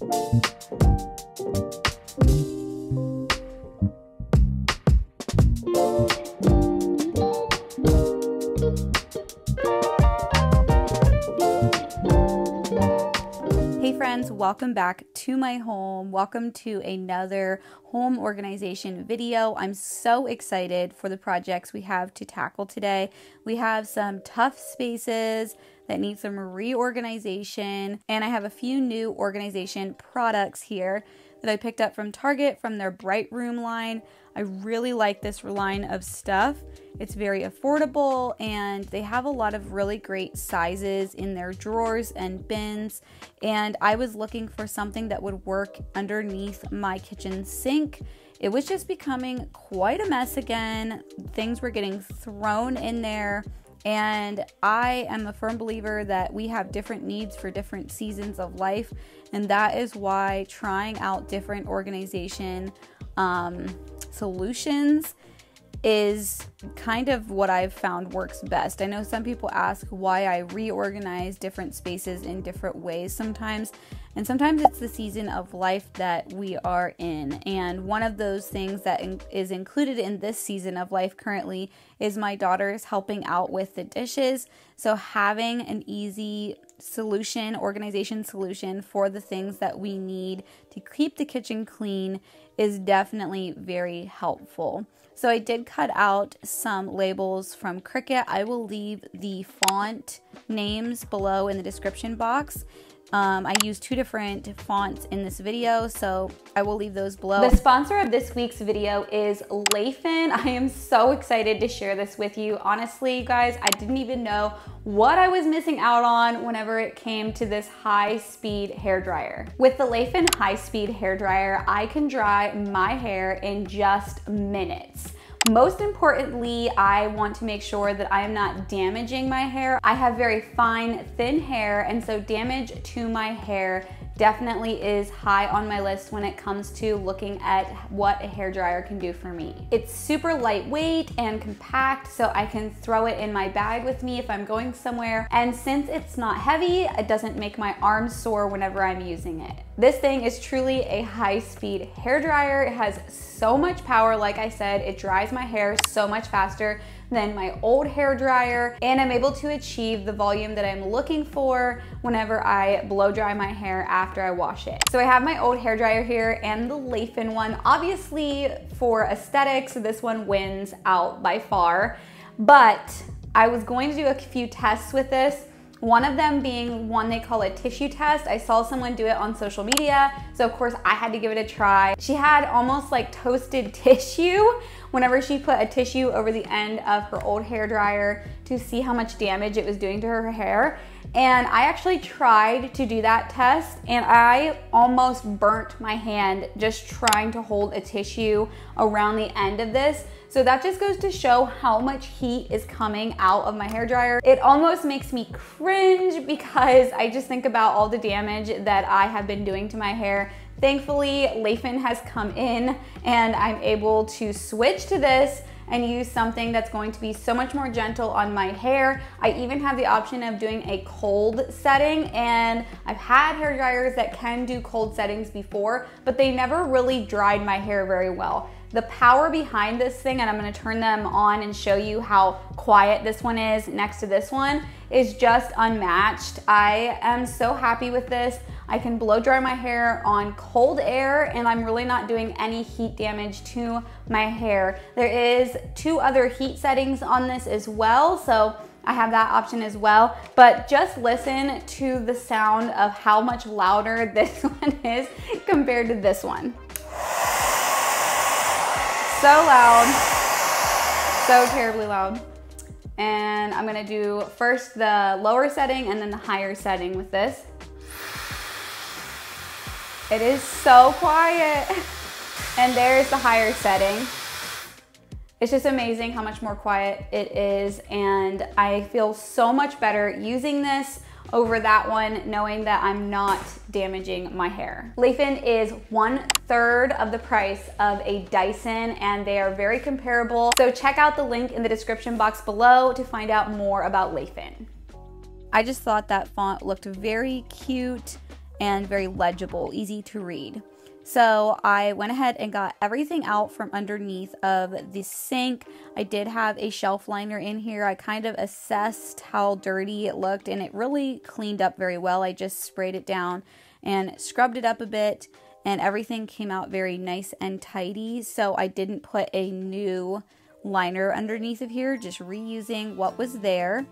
Hey friends, welcome back to my home. Welcome to another home organization video. I'm so excited for the projects we have to tackle today. We have some tough spaces that need some reorganization, and I have a few new organization products here that I picked up from Target from their Bright Room line. I really like this line of stuff. It's very affordable and they have a lot of really great sizes in their drawers and bins. And I was looking for something that would work underneath my kitchen sink. It was just becoming quite a mess again. Things were getting thrown in there. And I am a firm believer that we have different needs for different seasons of life. And that is why trying out different organization solutions is kind of what I've found works best. I know some people ask why I reorganize different spaces in different ways sometimes, and sometimes it's the season of life that we are in. And one of those things that is included in this season of life currently is my daughter's helping out with the dishes. So having an easy solution, organization solution for the things that we need to keep the kitchen clean is definitely very helpful. So I did cut out some labels from Cricut. I will leave the font names below in the description box. I use two different fonts in this video, so I will leave those below. The sponsor of this week's video is Layfin. I am so excited to share this with you. Honestly, guys, I didn't even know what I was missing out on whenever it came to this high-speed hairdryer. With the Layfin high-speed hairdryer, I can dry my hair in just minutes. Most importantly, I want to make sure that I am not damaging my hair. I have very fine, thin hair, and so damage to my hair definitely is high on my list when it comes to looking at what a hairdryer can do for me. It's super lightweight and compact, so I can throw it in my bag with me if I'm going somewhere. And since it's not heavy, it doesn't make my arms sore whenever I'm using it. This thing is truly a high-speed hairdryer. It has so much power. Like I said, it dries my hair so much faster than my old hair dryer, and I'm able to achieve the volume that I'm looking for whenever I blow dry my hair after I wash it. So I have my old hair dryer here and the Layfin one. Obviously for aesthetics, this one wins out by far, but I was going to do a few tests with this. One of them being one they call a tissue test. I saw someone do it on social media, so of course I had to give it a try. She had almost like toasted tissue whenever she put a tissue over the end of her old hair dryer to see how much damage it was doing to her hair. And I actually tried to do that test and I almost burnt my hand just trying to hold a tissue around the end of this. So that just goes to show how much heat is coming out of my hairdryer. It almost makes me cringe because I just think about all the damage that I have been doing to my hair. Thankfully, Layfin has come in and I'm able to switch to this and use something that's going to be so much more gentle on my hair. I even have the option of doing a cold setting, and I've had hair dryers that can do cold settings before, but they never really dried my hair very well. The power behind this thing, and I'm gonna turn them on and show you how quiet this one is next to this one, is just unmatched. I am so happy with this. I can blow dry my hair on cold air and I'm really not doing any heat damage to my hair. There is two other heat settings on this as well, so I have that option as well. But just listen to the sound of how much louder this one is compared to this one. So loud, so terribly loud. And I'm gonna do first the lower setting and then the higher setting with this. It is so quiet. And there's the higher setting. It's just amazing how much more quiet it is, and I feel so much better using this over that one, knowing that I'm not damaging my hair. Layfin is 1/3 of the price of a Dyson, and they are very comparable. So check out the link in the description box below to find out more about Layfin. I just thought that font looked very cute, and very legible, easy to read. So I went ahead and got everything out from underneath of the sink. I did have a shelf liner in here. I kind of assessed how dirty it looked, and it really cleaned up very well. I just sprayed it down and scrubbed it up a bit, and everything came out very nice and tidy. So I didn't put a new liner underneath of here, just reusing what was there.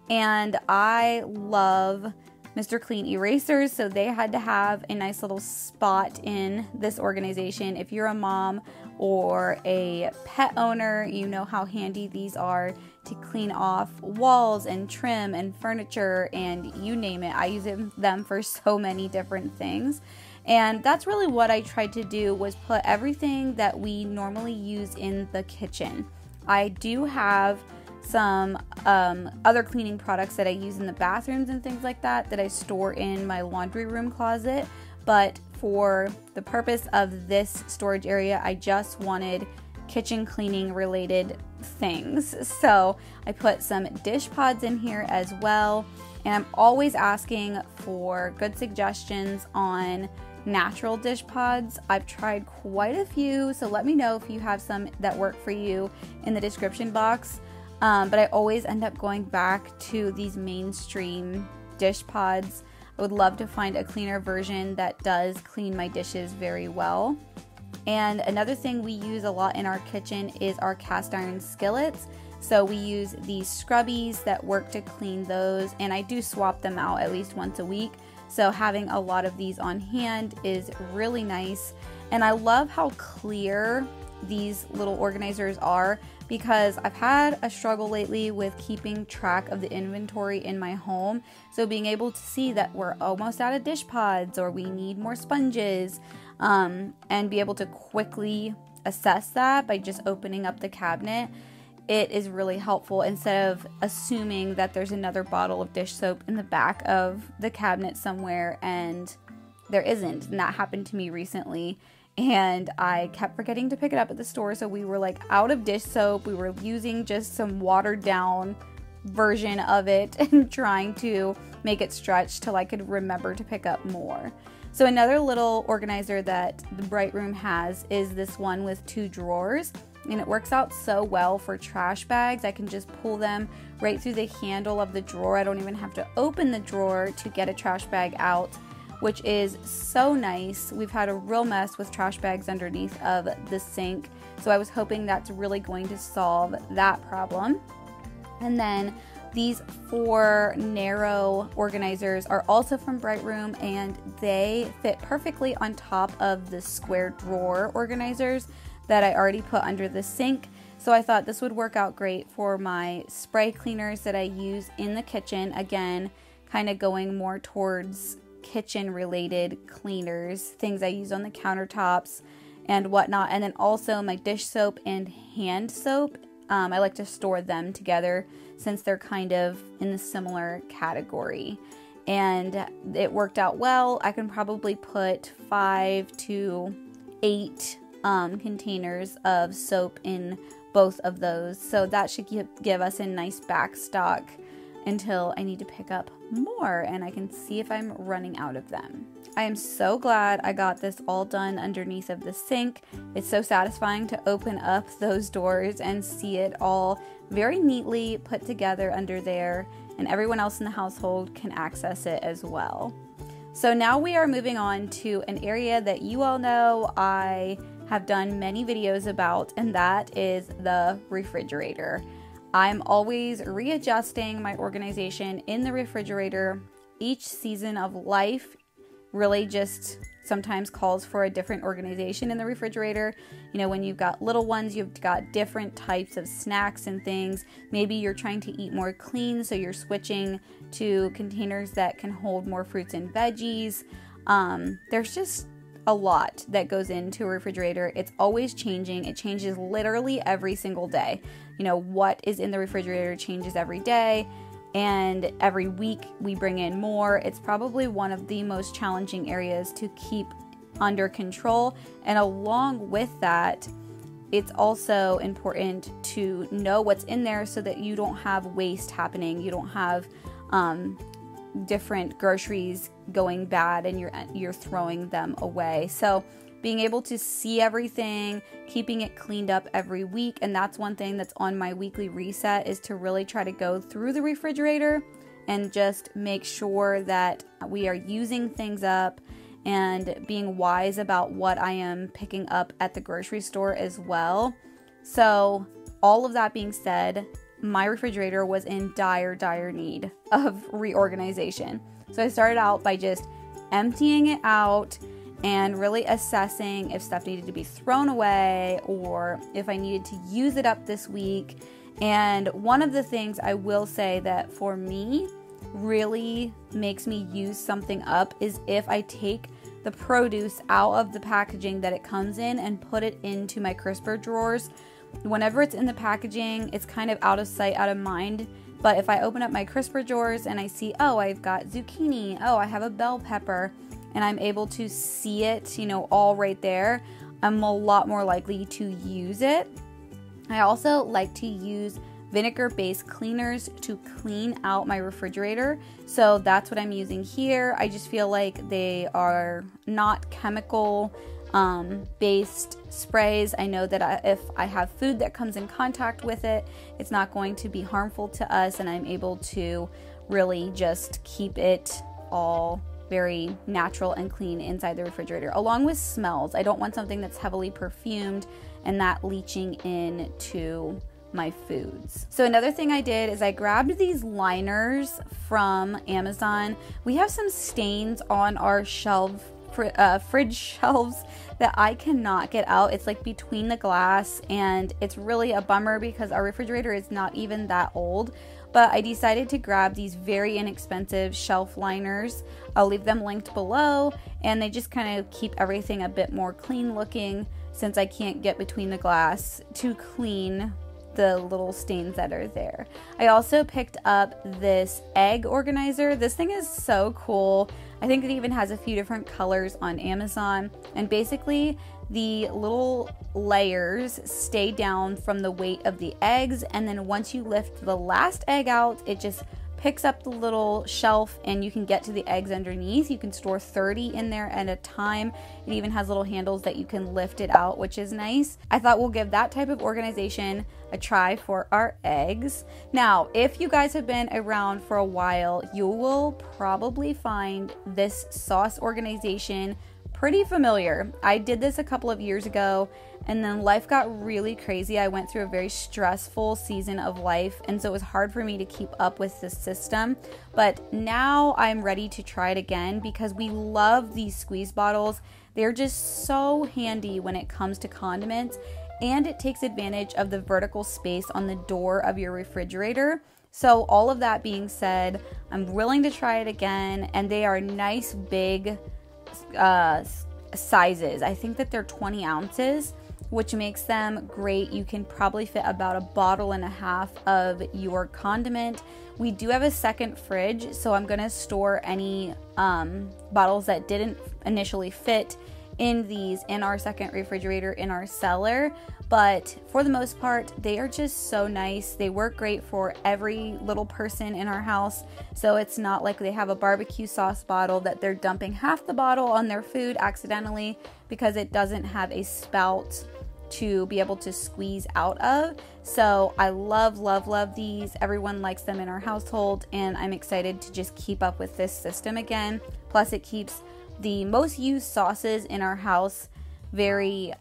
And I love Mr. Clean erasers, so they had to have a nice little spot in this organization. If you're a mom or a pet owner, you know how handy these are to clean off walls and trim and furniture and you name it. I use them for so many different things. And that's really what I tried to do, was put everything that we normally use in the kitchen. I do have some other cleaning products that I use in the bathrooms and things like that I store in my laundry room closet, but for the purpose of this storage area, I just wanted kitchen cleaning related things. So I put some dish pods in here as well, and I'm always asking for good suggestions on natural dish pods. I've tried quite a few, so let me know if you have some that work for you in the description box. But I always end up going back to these mainstream dish pods. I would love to find a cleaner version that does clean my dishes very well. And another thing we use a lot in our kitchen is our cast iron skillets. So we use these scrubbies that work to clean those, and I do swap them out at least once a week. So having a lot of these on hand is really nice. And I love how clear these little organizers are, because I've had a struggle lately with keeping track of the inventory in my home. So being able to see that we're almost out of dish pods or we need more sponges, and be able to quickly assess that by just opening up the cabinet, it is really helpful instead of assuming that there's another bottle of dish soap in the back of the cabinet somewhere and there isn't. And that happened to me recently. And I kept forgetting to pick it up at the store, so we were like out of dish soap. We were using just some watered down version of it and trying to make it stretch till I could remember to pick up more. So another little organizer that the Bright Room has is this one with 2 drawers, and it works out so well for trash bags. I can just pull them right through the handle of the drawer. I don't even have to open the drawer to get a trash bag out, which is so nice. We've had a real mess with trash bags underneath of the sink, so I was hoping that's really going to solve that problem. And then these 4 narrow organizers are also from Bright Room, and they fit perfectly on top of the square drawer organizers that I already put under the sink. So I thought this would work out great for my spray cleaners that I use in the kitchen. Again, kind of going more towards kitchen related cleaners, things I use on the countertops and whatnot. And then also my dish soap and hand soap. I like to store them together since they're kind of in the similar category. And it worked out well. I can probably put 5 to 8 containers of soap in both of those. So that should give us a nice backstock until I need to pick up more and I can see if I'm running out of them. I am so glad I got this all done underneath of the sink. It's so satisfying to open up those doors and see it all very neatly put together under there, and everyone else in the household can access it as well. So now we are moving on to an area that you all know I have done many videos about, and that is the refrigerator. I'm always readjusting my organization in the refrigerator. Each season of life really just sometimes calls for a different organization in the refrigerator. You know, when you've got little ones, you've got different types of snacks and things. Maybe you're trying to eat more clean, so you're switching to containers that can hold more fruits and veggies. There's just a lot that goes into a refrigerator. It's always changing. It changes literally every single day. You know, what is in the refrigerator changes every day, and every week we bring in more. It's probably one of the most challenging areas to keep under control. And along with that, it's also important to know what's in there so that you don't have waste happening. You don't have different groceries going bad and you're throwing them away. So being able to see everything, keeping it cleaned up every week, and that's one thing that's on my weekly reset, is to really try to go through the refrigerator and just make sure that we are using things up and being wise about what I am picking up at the grocery store as well. So all of that being said, my refrigerator was in dire need of reorganization. So I started out by just emptying it out and really assessing if stuff needed to be thrown away or if I needed to use it up this week. And one of the things I will say that for me really makes me use something up is if I take the produce out of the packaging that it comes in and put it into my crisper drawers. Whenever it's in the packaging, it's kind of out of sight, out of mind. But if I open up my crisper drawers and I see, oh, I've got zucchini, oh, I have a bell pepper, and I'm able to see it, all right there, I'm a lot more likely to use it. I also like to use vinegar-based cleaners to clean out my refrigerator. So that's what I'm using here. I just feel like they are not chemical based sprays. I know that if I have food that comes in contact with it, it's not going to be harmful to us, and I'm able to really just keep it all very natural and clean inside the refrigerator, along with smells. I don't want something that's heavily perfumed and that leaching into my foods. So another thing I did is I grabbed these liners from Amazon. We have some stains on our fridge shelves that I cannot get out. It's like between the glass, and it's really a bummer because our refrigerator is not even that old. But I decided to grab these very inexpensive shelf liners. I'll leave them linked below, and they just kind of keep everything a bit more clean looking since I can't get between the glass to clean the little stains that are there. I also picked up this egg organizer. This thing is so cool. I think it even has a few different colors on Amazon, and basically the little layers stay down from the weight of the eggs, and then once you lift the last egg out, it just picks up the little shelf and you can get to the eggs underneath. You can store 30 in there at a time. It even has little handles that you can lift it out, which is nice. I thought we'll give that type of organization a try for our eggs. Now, if you guys have been around for a while, you will probably find this sauce organization pretty familiar. I did this a couple of years ago, and then life got really crazy. I went through a very stressful season of life, and so it was hard for me to keep up with this system. But now I'm ready to try it again because we love these squeeze bottles. They're just so handy when it comes to condiments, and it takes advantage of the vertical space on the door of your refrigerator. So all of that being said, I'm willing to try it again, and they are nice big sizes. I think that they're 20 ounces, which makes them great. You can probably fit about a bottle and a half of your condiment. We do have a second fridge, so I'm gonna store any bottles that didn't initially fit in these in our second refrigerator in our cellar. But for the most part, they are just so nice. They work great for every little person in our house. So it's not like they have a barbecue sauce bottle that they're dumping half the bottle on their food accidentally because it doesn't have a spout to be able to squeeze out of. So I love these. Everyone likes them in our household, and I'm excited to just keep up with this system again. Plus, it keeps the most used sauces in our house very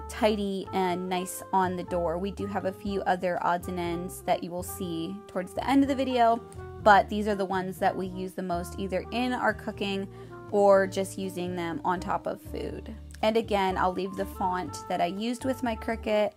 tidy and nice on the door. We do have a few other odds and ends that you will see towards the end of the video, but these are the ones that we use the most, either in our cooking or just using them on top of food. And again, I'll leave the font that I used with my Cricut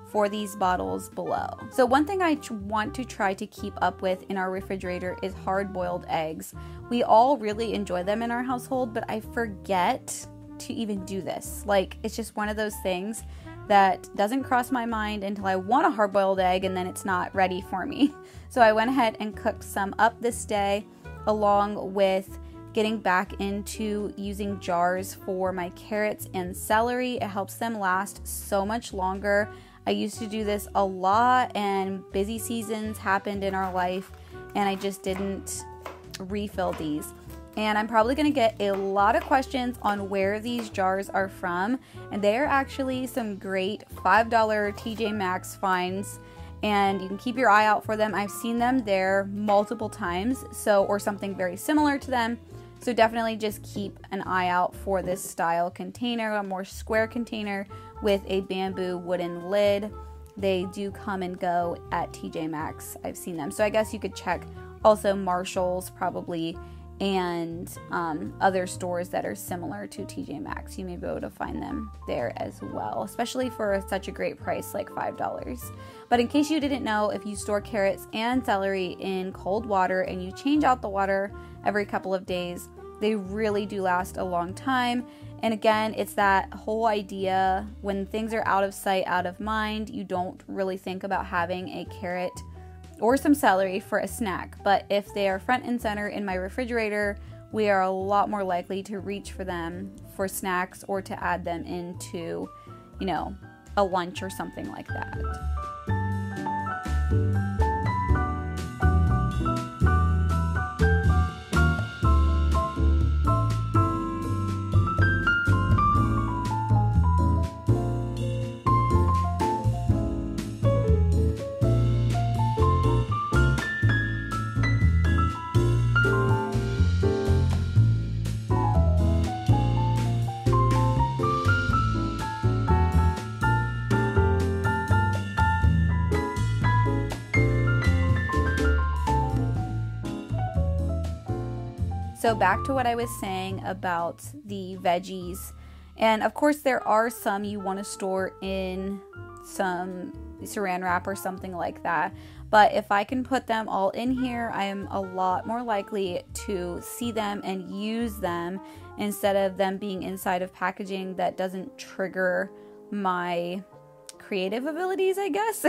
for these bottles below. So one thing I want to try to keep up with in our refrigerator is hard-boiled eggs. We all really enjoy them in our household, but I forget to even do this. Like, it's just one of those things that doesn't cross my mind until I want a hard-boiled egg, and then it's not ready for me. So I went ahead and cooked some up this day, along with getting back into using jars for my carrots and celery. It helps them last so much longer. I used to do this a lot, and busy seasons happened in our life, and I just didn't refill these. And I'm probably going to get a lot of questions on where these jars are from. And they are actually some great $5 TJ Maxx finds. And you can keep your eye out for them. I've seen them there multiple times, or something very similar to them. So definitely just keep an eye out for this style container, a more square container with a bamboo wooden lid. They do come and go at TJ Maxx. I've seen them. So I guess you could check also Marshall's probably, and other stores that are similar to TJ Maxx. You may be able to find them there as well, especially for such a great price like $5. But in case you didn't know, if you store carrots and celery in cold water and you change out the water every couple of days, they really do last a long time. And again, it's that whole idea, when things are out of sight, out of mind, you don't really think about having a carrot or some celery for a snack. But if they are front and center in my refrigerator, we are a lot more likely to reach for them for snacks or to add them into, a lunch or something like that. So back to what I was saying about the veggies. And of course there are some you want to store in some saran wrap or something like that. But if I can put them all in here, I am a lot more likely to see them and use them instead of them being inside of packaging that doesn't trigger my creative abilities, I guess,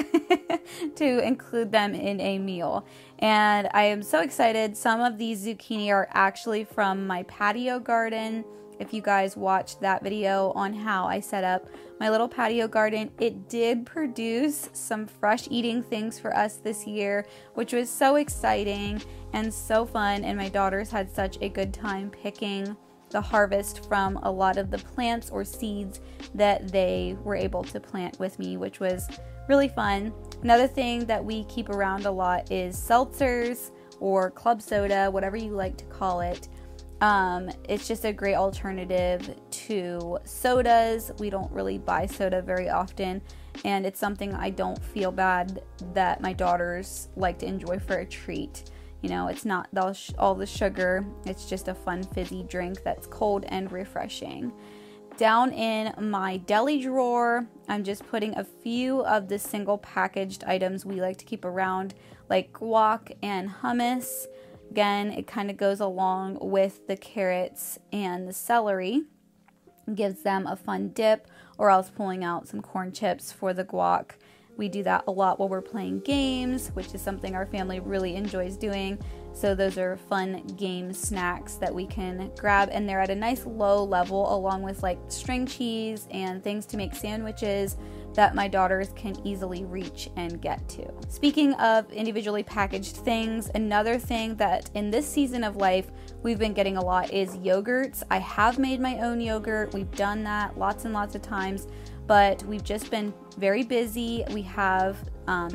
to include them in a meal. And I am so excited. Some of these zucchini are actually from my patio garden. If you guys watched that video on how I set up my little patio garden, it did produce some fresh eating things for us this year, which was so exciting and so fun. And my daughters had such a good time picking the harvest from a lot of the plants or seeds that they were able to plant with me, which was really fun. Another thing that we keep around a lot is seltzers or club soda, whatever you like to call it. It's just a great alternative to sodas. We don't really buy soda very often, and it's something I don't feel bad that my daughters like to enjoy for a treat. It's not all the sugar. It's just a fun fizzy drink that's cold and refreshing. Down in my deli drawer, I'm just putting a few of the single packaged items we like to keep around, like guac and hummus. Again, it kind of goes along with the carrots and the celery. Gives them a fun dip, or else pulling out some corn chips for the guac. We do that a lot while we're playing games, which is something our family really enjoys doing. So those are fun game snacks that we can grab, and they're at a nice low level, along with like string cheese and things to make sandwiches that my daughters can easily reach and get to. Speaking of individually packaged things, another thing that in this season of life we've been getting a lot is yogurts. I have made my own yogurt. We've done that lots and lots of times, but we've just been very busy. We have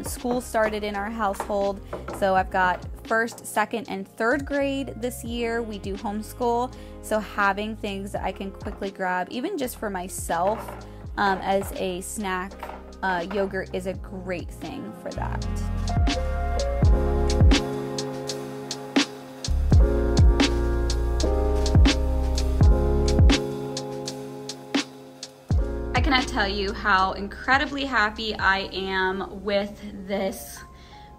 school started in our household, so I've got first, second, and third grade this year. We do homeschool, so having things that I can quickly grab, even just for myself as a snack, yogurt is a great thing for that. I cannot tell you how incredibly happy I am with this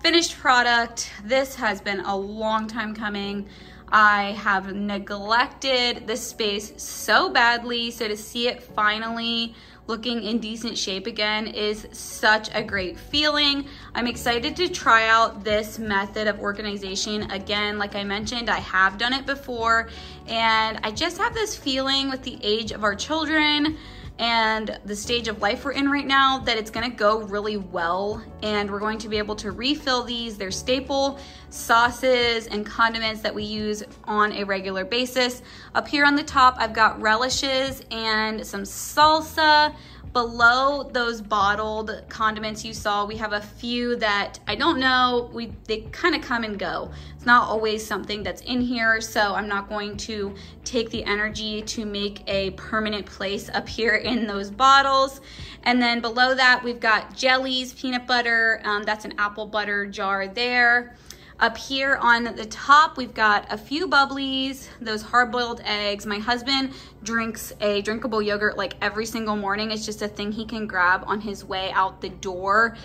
finished product. This has been a long time coming. I have neglected this space so badly, so to see it finally looking in decent shape again is such a great feeling. I'm excited to try out this method of organization again. Like I mentioned, I have done it before, and I just have this feeling with the age of our children and the stage of life we're in right now that it's gonna go really well, and we're going to be able to refill these. They're staple sauces and condiments that we use on a regular basis. Up here on the top, I've got relishes and some salsa. Below those bottled condiments you saw, we have a few that I don't know, they kind of come and go. It's not always something that's in here, so I'm not going to take the energy to make a permanent place up here in those bottles. And then below that, we've got jellies, peanut butter, that's an apple butter jar there. Up here on the top, we've got a few bubblies, those hard-boiled eggs. My husband drinks a drinkable yogurt like every single morning. It's just a thing he can grab on his way out the door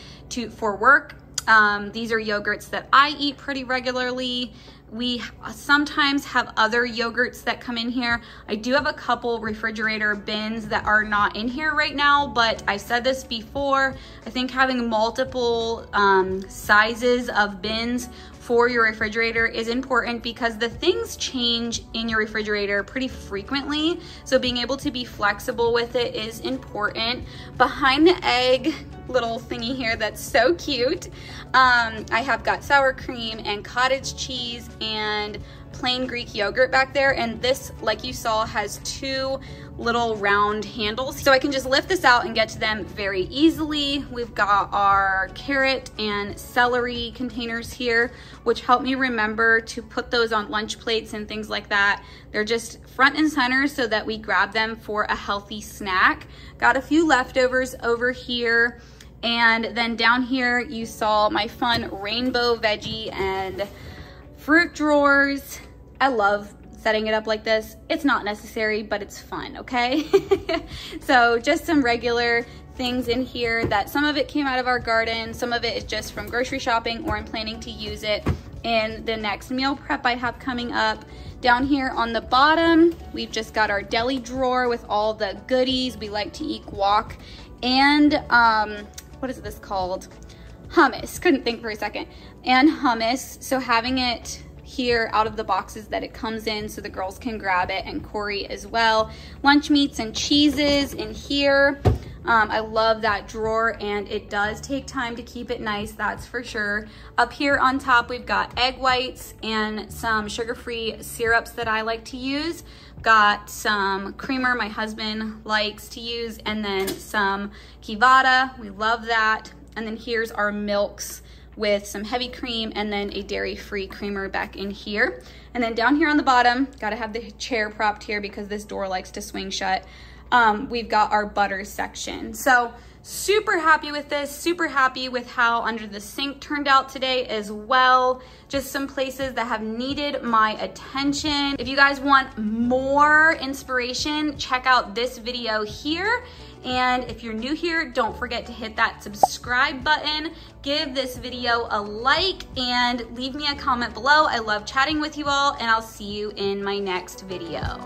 for work. These are yogurts that I eat pretty regularly. We sometimes have other yogurts that come in here. I do have a couple refrigerator bins that are not in here right now, but I've said this before. I think having multiple sizes of bins for your refrigerator is important because the things change in your refrigerator pretty frequently. So being able to be flexible with it is important. Behind the egg little thingy here that's so cute, I have got sour cream and cottage cheese and plain Greek yogurt back there, and this, like you saw, has two little round handles, so I can just lift this out and get to them very easily. We've got our carrot and celery containers here, which help me remember to put those on lunch plates and things like that. They're just front and center so that we grab them for a healthy snack. Got a few leftovers over here. And then down here, you saw my fun rainbow veggie and fruit drawers. I love setting it up like this. It's not necessary, but it's fun, okay? So just some regular things in here that some of it came out of our garden, some of it is just from grocery shopping, or I'm planning to use it in the next meal prep I have coming up. Down here on the bottom, we've just got our deli drawer with all the goodies. We like to eat guac and what is this called? Hummus, couldn't think for a second. And hummus, so having it here out of the boxes that it comes in so the girls can grab it, and Corey as well. Lunch meats and cheeses in here. I love that drawer, and it does take time to keep it nice, that's for sure. Up here on top, we've got egg whites and some sugar-free syrups that I like to use. Got some creamer my husband likes to use, and then some Kivada, we love that. And then here's our milks with some heavy cream and then a dairy-free creamer back in here. And then down here on the bottom, gotta have the chair propped here because this door likes to swing shut. We've got our butter section. So super happy with this, super happy with how under the sink turned out today as well. Just some places that have needed my attention. If you guys want more inspiration, check out this video here. And if you're new here, don't forget to hit that subscribe button, give this video a like, and leave me a comment below. I love chatting with you all, and I'll see you in my next video.